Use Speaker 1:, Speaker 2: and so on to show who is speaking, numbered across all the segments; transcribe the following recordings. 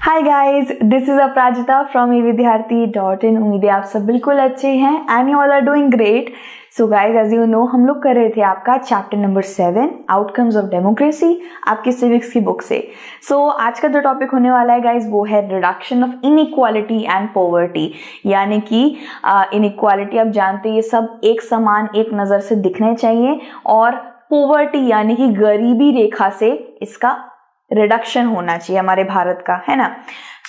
Speaker 1: Hi guys, this is Aparajita from evidyarthi.in। उम्मीद है आप सब बिल्कुल अच्छे हैं and you all are doing great. So guys, as you know, हम लोग कर रहे थे आपका chapter number 7 outcomes of democracy आपकी सिविक्स की बुक से। सो आज का जो टॉपिक होने वाला है गाइस, वो है reduction of inequality and poverty. यानी कि इनइक्वालिटी, आप जानते हैं, ये सब एक समान एक नज़र से दिखने चाहिए, और पॉवर्टी यानी कि गरीबी रेखा से इसका रिडक्शन होना चाहिए हमारे भारत का, है ना।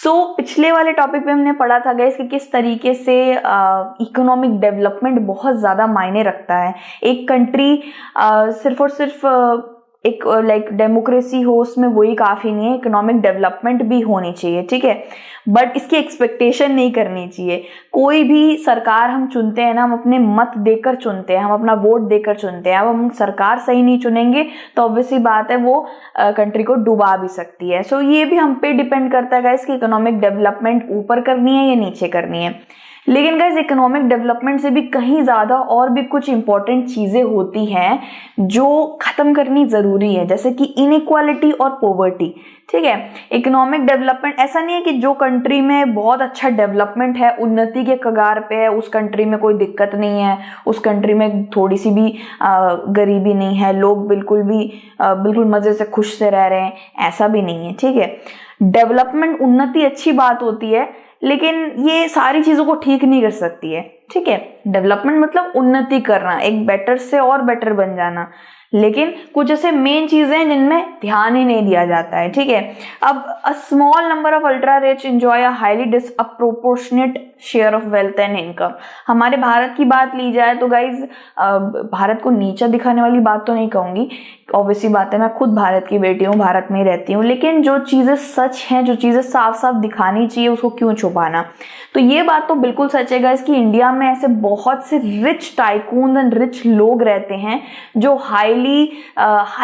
Speaker 1: पिछले वाले टॉपिक पे हमने पढ़ा था गाइस कि किस तरीके से इकोनॉमिक डेवलपमेंट बहुत ज़्यादा मायने रखता है। एक कंट्री सिर्फ और सिर्फ एक लाइक डेमोक्रेसी हो उसमें वही काफ़ी नहीं है, इकोनॉमिक डेवलपमेंट भी होनी चाहिए, ठीक है। बट इसकी एक्सपेक्टेशन नहीं करनी चाहिए। कोई भी सरकार हम चुनते हैं ना, हम अपने मत देकर चुनते हैं, हम अपना वोट देकर चुनते हैं। अब हम सरकार सही नहीं चुनेंगे तो ऑब्वियसली बात है वो कंट्री को डुबा भी सकती है। ये भी हम पे डिपेंड करता है गाइस कि इकोनॉमिक डेवलपमेंट ऊपर करनी है या नीचे करनी है। लेकिन गाइस, इकोनॉमिक डेवलपमेंट से भी कहीं ज़्यादा और भी कुछ इंपॉर्टेंट चीज़ें होती हैं जो ख़त्म करनी ज़रूरी है, जैसे कि इनइक्वालिटी और पॉवर्टी, ठीक है। इकोनॉमिक डेवलपमेंट ऐसा नहीं है कि जो कंट्री में बहुत अच्छा डेवलपमेंट है, उन्नति के कगार पे है, उस कंट्री में कोई दिक्कत नहीं है, उस कंट्री में थोड़ी सी भी गरीबी नहीं है, लोग बिल्कुल मज़े से खुश से रह रहे हैं, ऐसा भी नहीं है, ठीक है। डेवलपमेंट, उन्नति अच्छी बात होती है, लेकिन ये सारी चीज़ों को ठीक नहीं कर सकती है, ठीक है। डेवलपमेंट मतलब उन्नति करना, एक बेटर से और बेटर बन जाना, लेकिन कुछ ऐसे मेन चीजें हैं जिनमें ध्यान ही नहीं दिया जाता है, ठीक है। अब a small number of ultra rich enjoy a highly disproportionate share of wealth and income. हमारे भारत की बात ली जाए तो गाइज, भारत को नीचा दिखाने वाली बात तो नहीं कहूंगी, ऑब्वियसली बात है, मैं खुद भारत की बेटी हूँ, भारत में ही रहती हूँ, लेकिन जो चीजें सच हैं, जो चीजें साफ साफ दिखानी चाहिए, उसको क्यों छुपाना। तो ये बात तो बिल्कुल सच है गाइज कि इंडिया में ऐसे बहुत से रिच टाइकून एंड रिच लोग रहते हैं जो हाई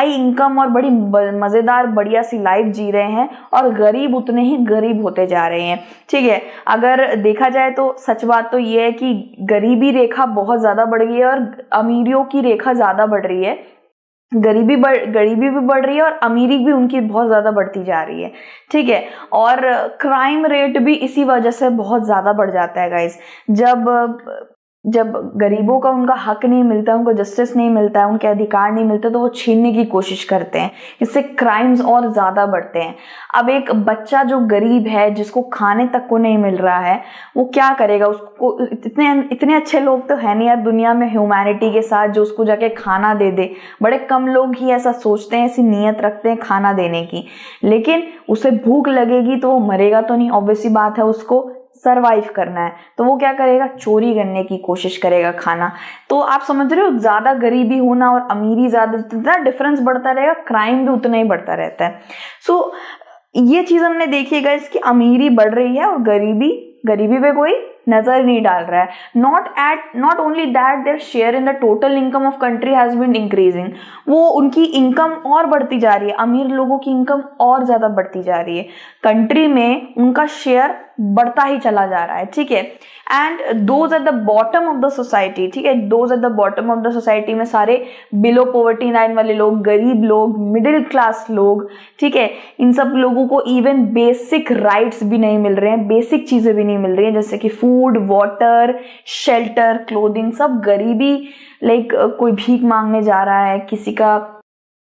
Speaker 1: इनकम और बड़ी मजेदार बढ़िया सी लाइफ जी रहे हैं, और गरीब उतने ही गरीब होते जा रहे हैं, ठीक है। अगर देखा जाए तो सच बात तो ये है कि गरीबी रेखा बहुत ज्यादा बढ़ गई है और अमीरियों की रेखा ज्यादा बढ़ रही है। गरीबी भी बढ़ रही है और अमीरी भी उनकी बहुत ज्यादा बढ़ती जा रही है, ठीक है। और क्राइम रेट भी इसी वजह से बहुत ज्यादा बढ़ जाता है गाइस। जब गरीबों का उनका हक नहीं मिलता, उनको जस्टिस नहीं मिलता है, उनके अधिकार नहीं मिलते, तो वो छीनने की कोशिश करते हैं, इससे क्राइम्स और ज्यादा बढ़ते हैं। अब एक बच्चा जो गरीब है, जिसको खाने तक को नहीं मिल रहा है, वो क्या करेगा? उसको इतने अच्छे लोग तो है नहीं यार दुनिया में ह्यूमैनिटी के साथ जो उसको जाके खाना दे दे। बड़े कम लोग ही ऐसा सोचते हैं, ऐसी नीयत रखते हैं खाना देने की। लेकिन उसे भूख लगेगी तो वो मरेगा तो नहीं, ऑब्वियसली बात है, उसको सरवाइव करना है, तो वो क्या करेगा? चोरी करने की कोशिश करेगा खाना। तो आप समझ रहे हो, ज्यादा गरीबी होना और अमीरी ज्यादा, जितना डिफरेंस बढ़ता रहेगा, क्राइम भी उतना ही बढ़ता रहता है। ये चीज हमने देखी है इसकी, अमीरी बढ़ रही है और गरीबी पे कोई नजर नहीं डाल रहा है। Not only that, their share in the total income of country has been increasing. वो उनकी इनकम और बढ़ती जा रही है, अमीर लोगों की इनकम और ज्यादा बढ़ती जा रही है, कंट्री में उनका शेयर बढ़ता ही चला जा रहा है, ठीक है। And those at the bottom of the society, ठीक है, those at the bottom of the society में सारे बिलो पॉवर्टी लाइन वाले लोग, गरीब लोग, मिडिल क्लास लोग, ठीक है, इन सब लोगों को इवन बेसिक राइट्स भी नहीं मिल रहे हैं, बेसिक चीजें भी नहीं मिल रही हैं, जैसे कि फूड, वाटर, शेल्टर, क्लोथिंग, सब गरीबी। लाइक कोई भीख मांगने जा रहा है, किसी का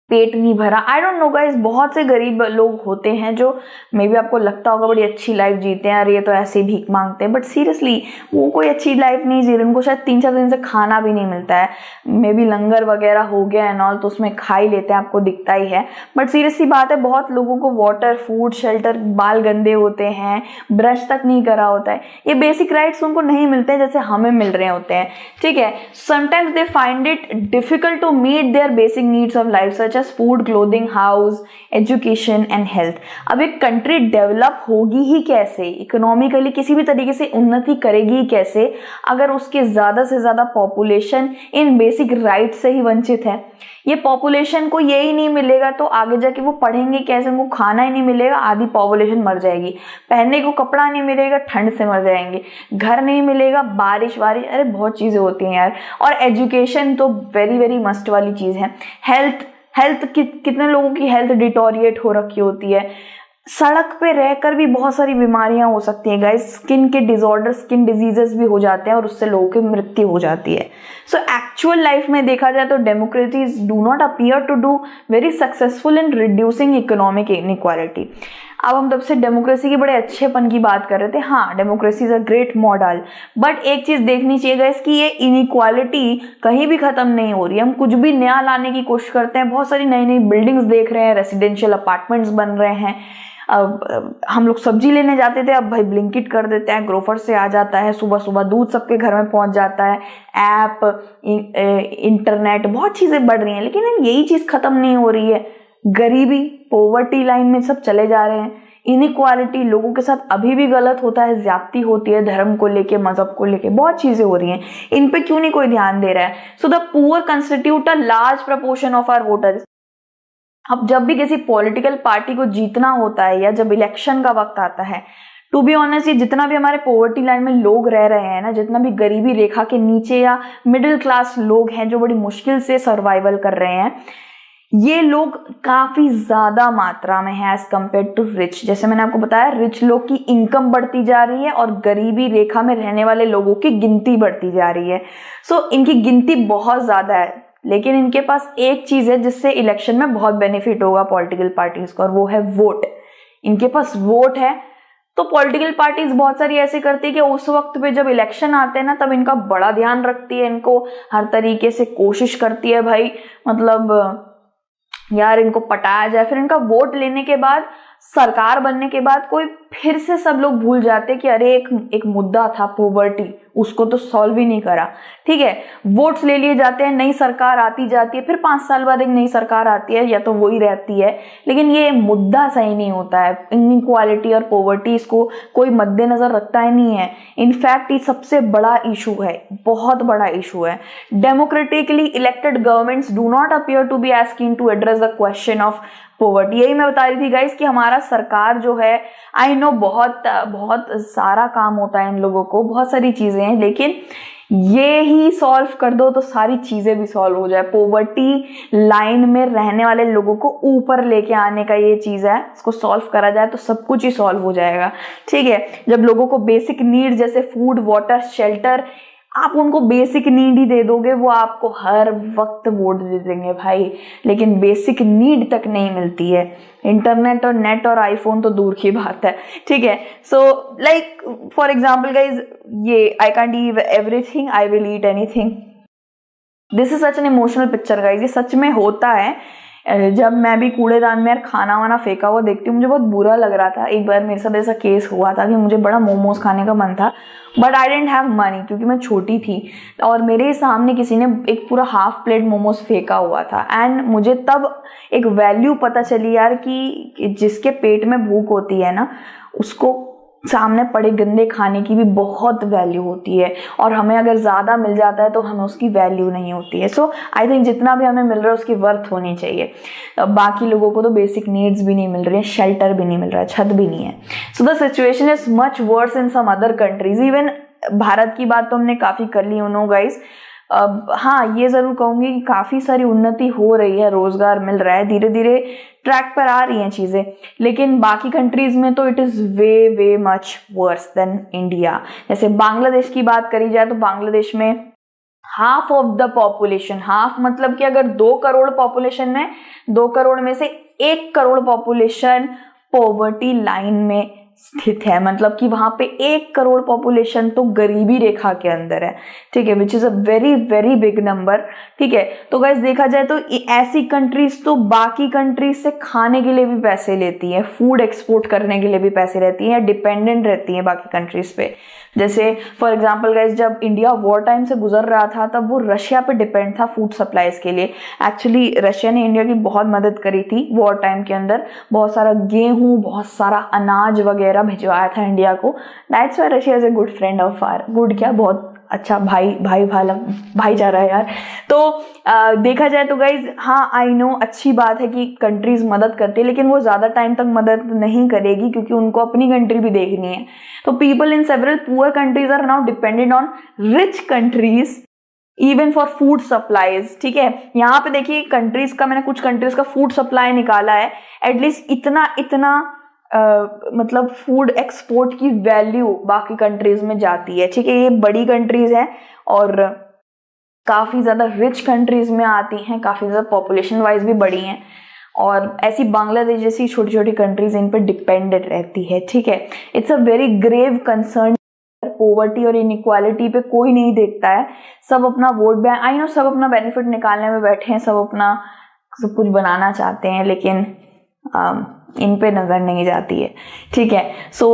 Speaker 1: पेट नहीं भरा, आई डोंट नो गाइस, बहुत से गरीब लोग होते हैं जो मे बी आपको लगता होगा बड़ी अच्छी लाइफ जीते हैं, अरे ये तो ऐसे ही भीख मांगते हैं, बट सीरियसली वो कोई अच्छी लाइफ नहीं जी रहे, उनको शायद 3-4 दिन से खाना भी नहीं मिलता है। मे बी लंगर वगैरह हो गया एंड ऑल, तो उसमें खा ही लेते हैं, आपको दिखता ही है, बट सीरियसली बात है, बहुत लोगों को वाटर, फूड, शेल्टर, बाल गंदे होते हैं, ब्रश तक नहीं करा होता है, ये बेसिक राइट्स उनको नहीं मिलते हैं जैसे हमें मिल रहे होते हैं, ठीक है। Sometimes they find it difficult to meet their basic needs of life such as food, clothing, house, education and health. अब एक कंट्री डेवलप होगी ही कैसे, इकोनॉमिकली किसी भी तरीके से उन्नति करेगी ही कैसे, अगर उसके ज्यादा से ज्यादा पॉपुलेशन इन बेसिक राइट से ही वंचित है। ये पॉपुलेशन को यही नहीं मिलेगा तो आगे जाके वो पढ़ेंगे कैसे? उनको खाना ही नहीं मिलेगा, आधी पॉपुलेशन मर जाएगी, पहनने को कपड़ा नहीं मिलेगा, ठंड से मर जाएंगे, घर नहीं मिलेगा, बारिश, अरे बहुत चीजें होती हैं यार। और एजुकेशन तो वेरी वेरी मस्ट वाली चीज है। हेल्थ कितने लोगों की हेल्थ डिटोरिएट हो रखी होती है, सड़क पे रहकर भी बहुत सारी बीमारियां हो सकती हैं गाइस, स्किन के डिसऑर्डर, स्किन डिजीजेस भी हो जाते हैं और उससे लोगों की मृत्यु हो जाती है। सो एक्चुअल लाइफ में देखा जाए तो democracies do not appear to do very successful in reducing economic inequality. अब हम तब से डेमोक्रेसी के बड़े अच्छेपन की बात कर रहे थे, हाँ democracy is a great model, but एक चीज देखनी चाहिए गाइस कि ये इनइक्वालिटी कहीं भी खत्म नहीं हो रही है। हम कुछ भी नया लाने की कोशिश करते हैं, बहुत सारी नई नई बिल्डिंग्स देख रहे हैं, रेसिडेंशियल अपार्टमेंट्स बन रहे हैं। अब हम लोग सब्जी लेने जाते थे, अब भाई ब्लिंकिट कर देते हैं, ग्रोफर से आ जाता है, सुबह सुबह दूध सबके घर में पहुंच जाता है, ऐप, इंटरनेट, बहुत चीजें बढ़ रही हैं, लेकिन यही चीज खत्म नहीं हो रही है। गरीबी, पॉवर्टी लाइन में सब चले जा रहे हैं। इनइक्वालिटी, लोगों के साथ अभी भी गलत होता है, ज्यादती होती है, धर्म को लेके, मजहब को लेके बहुत चीजें हो रही हैं। इन पे क्यों नहीं कोई ध्यान दे रहा है? So the poor constitute a large proportion of our voters. अब जब भी किसी पॉलिटिकल पार्टी को जीतना होता है या जब इलेक्शन का वक्त आता है, टू बी ऑनेस्ट, ये जितना भी हमारे पॉवर्टी लाइन में लोग रह रहे हैं ना, जितना भी गरीबी रेखा के नीचे या मिडिल क्लास लोग हैं जो बड़ी मुश्किल से सर्वाइवल कर रहे हैं, ये लोग काफी ज्यादा मात्रा में है एज कम्पेयर टू रिच। जैसे मैंने आपको बताया, रिच लोग की इनकम बढ़ती जा रही है और गरीबी रेखा में रहने वाले लोगों की गिनती बढ़ती जा रही है। सो इनकी गिनती बहुत ज्यादा है, लेकिन इनके पास एक चीज है जिससे इलेक्शन में बहुत बेनिफिट होगा पॉलिटिकल पार्टीज को, और वो है वोट। इनके पास वोट है, तो पॉलिटिकल पार्टीज बहुत सारी ऐसी करती है कि उस वक्त पे जब इलेक्शन आते हैं ना, तब इनका बड़ा ध्यान रखती है, इनको हर तरीके से कोशिश करती है भाई, मतलब यार इनको पटाया जाए। फिर इनका वोट लेने के बाद, सरकार बनने के बाद, कोई फिर से सब लोग भूल जाते कि अरे एक मुद्दा था पॉवर्टी, उसको तो सॉल्व ही नहीं करा। ठीक है, वोट्स ले लिए जाते हैं, नई सरकार आती जाती है, फिर 5 साल बाद एक नई सरकार आती है या तो वही रहती है, लेकिन ये मुद्दा सही नहीं होता है। इनइक्वालिटी और पॉवर्टी, इसको कोई मद्देनजर रखता ही नहीं है। इनफैक्ट ये सबसे बड़ा इशू है, बहुत बड़ा इशू है। Democratically elected governments do not appear to be as keen to address the question of poverty. यही मैं बता रही थी गाइस कि हमारा सरकार जो है, आई नो बहुत सारा काम होता है इन लोगों को, बहुत सारी चीजें हैं, लेकिन ये ही सॉल्व कर दो तो सारी चीजें भी सॉल्व हो जाए। पॉवर्टी लाइन में रहने वाले लोगों को ऊपर लेके आने का ये चीज है, इसको सॉल्व करा जाए तो सब कुछ ही सॉल्व हो जाएगा। ठीक है, जब लोगों को बेसिक नीड जैसे फूड, वाटर, शेल्टर, आप उनको बेसिक नीड ही दे दोगे, वो आपको हर वक्त वोट दे देंगे भाई, लेकिन बेसिक नीड तक नहीं मिलती है। इंटरनेट और नेट और आईफोन तो दूर की बात है। ठीक है, so like for example guys, ये I can't eat everything, I will eat anything, this is such an emotional picture guys. ये सच में होता है। जब मैं भी कूड़ेदान में यार खाना वाना फेंका हुआ देखती हूँ, मुझे बहुत बुरा लग रहा था। एक बार मेरे साथ ऐसा केस हुआ था कि मुझे बड़ा मोमोज खाने का मन था, but I didn't have money क्योंकि मैं छोटी थी, और मेरे सामने किसी ने एक पूरा हाफ प्लेट मोमोज फेंका हुआ था। एंड मुझे तब एक वैल्यू पता चली यार कि जिसके पेट में भूख होती है ना, उसको सामने पड़े गंदे खाने की भी बहुत वैल्यू होती है, और हमें अगर ज़्यादा मिल जाता है तो हमें उसकी वैल्यू नहीं होती है। सो आई थिंक जितना भी हमें मिल रहा है उसकी वर्थ होनी चाहिए। बाकी लोगों को तो बेसिक नीड्स भी नहीं मिल रही है, शेल्टर भी नहीं मिल रहा है, छत भी नहीं है। So the situation is much worse in some other countries. Even Bharat की बात तो हमने काफ़ी कर ली, यू नो गाइज। हाँ, ये जरूर कहूंगी कि काफी सारी उन्नति हो रही है, रोजगार मिल रहा है, धीरे धीरे ट्रैक पर आ रही हैं चीजें, लेकिन बाकी कंट्रीज में तो it is way way much worse than India. जैसे बांग्लादेश की बात करी जाए तो बांग्लादेश में half of the population, half मतलब कि अगर 2 करोड़ पॉपुलेशन में 2 करोड़ में से 1 करोड़ पॉपुलेशन पॉवर्टी लाइन में स्थित है, मतलब कि वहां पे 1 करोड़ पॉपुलेशन तो गरीबी रेखा के अंदर है। ठीक है, which is a very very big number. ठीक है, तो गाइस देखा जाए तो ऐसी कंट्रीज तो बाकी कंट्रीज से खाने के लिए भी पैसे लेती है, फूड एक्सपोर्ट करने के लिए भी पैसे रहती है, डिपेंडेंट रहती है बाकी कंट्रीज पे। जैसे फॉर एग्जाम्पल गाइस, जब इंडिया वॉर टाइम से गुजर रहा था तब वो रशिया पे डिपेंड था फूड सप्लाईज के लिए। एक्चुअली रशिया ने इंडिया की बहुत मदद करी थी वॉर टाइम के अंदर, बहुत सारा गेहूं, बहुत सारा अनाज वगैरह भिजवाया था इंडिया को। That's why Russia is a good friend of our, good क्या, बहुत अच्छा भाईचारा है यार। तो देखा जाए तो गाइज, हाँ आई नो, अच्छी बात है कि कंट्रीज मदद करती है, लेकिन वो ज्यादा टाइम तक मदद नहीं करेगी क्योंकि उनको अपनी कंट्री भी देखनी है। तो people in several poor countries are now dependent on rich countries even for food supplies. ठीक है, यहाँ पे देखिए कंट्रीज का, मैंने कुछ कंट्रीज का फूड सप्लाई निकाला है, एटलीस्ट इतना मतलब फूड एक्सपोर्ट की वैल्यू बाकी कंट्रीज में जाती है, ठीक है। ये बड़ी कंट्रीज हैं और काफ़ी ज़्यादा रिच कंट्रीज में आती हैं, काफ़ी ज़्यादा पॉपुलेशन वाइज भी बड़ी हैं, और ऐसी बांग्लादेश जैसी छोटी छोटी कंट्रीज इन पर डिपेंडेंट रहती है, ठीक है। It's a very grave concern. Poverty और इनइक्वालिटी पे कोई नहीं देखता है, सब अपना वोट बैंक, आई नो सब अपना बेनिफिट निकालने में बैठे हैं, सब अपना सब कुछ बनाना चाहते हैं, लेकिन इन पे नजर नहीं जाती है, ठीक है। सो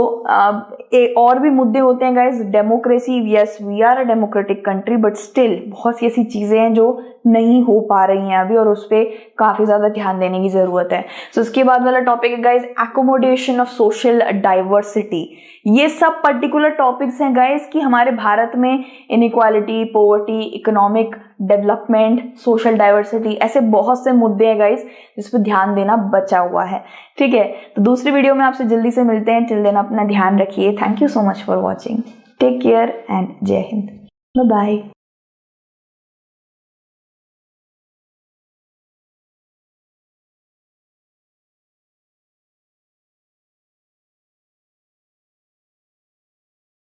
Speaker 1: और भी मुद्दे होते हैं guys. Democracy, yes we are a democratic country, but still बहुत सी ऐसी चीजें हैं जो नहीं हो पा रही हैं अभी, और उस पर काफी ज्यादा ध्यान देने की जरूरत है। सो उसके बाद वाला टॉपिक है guys accommodation of social diversity. ये सब पर्टिकुलर टॉपिक्स हैं गाइज कि हमारे भारत में inequality, poverty, economic development, social diversity, ऐसे बहुत से मुद्दे हैं गाइज जिस पर ध्यान देना बचा हुआ है, ठीक है। तो दूसरी वीडियो में आपसे जल्दी से मिलते हैं। टिल देन अपना ध्यान रखिए। Thank you so much for watching. Take care and Jai Hind. Bye bye.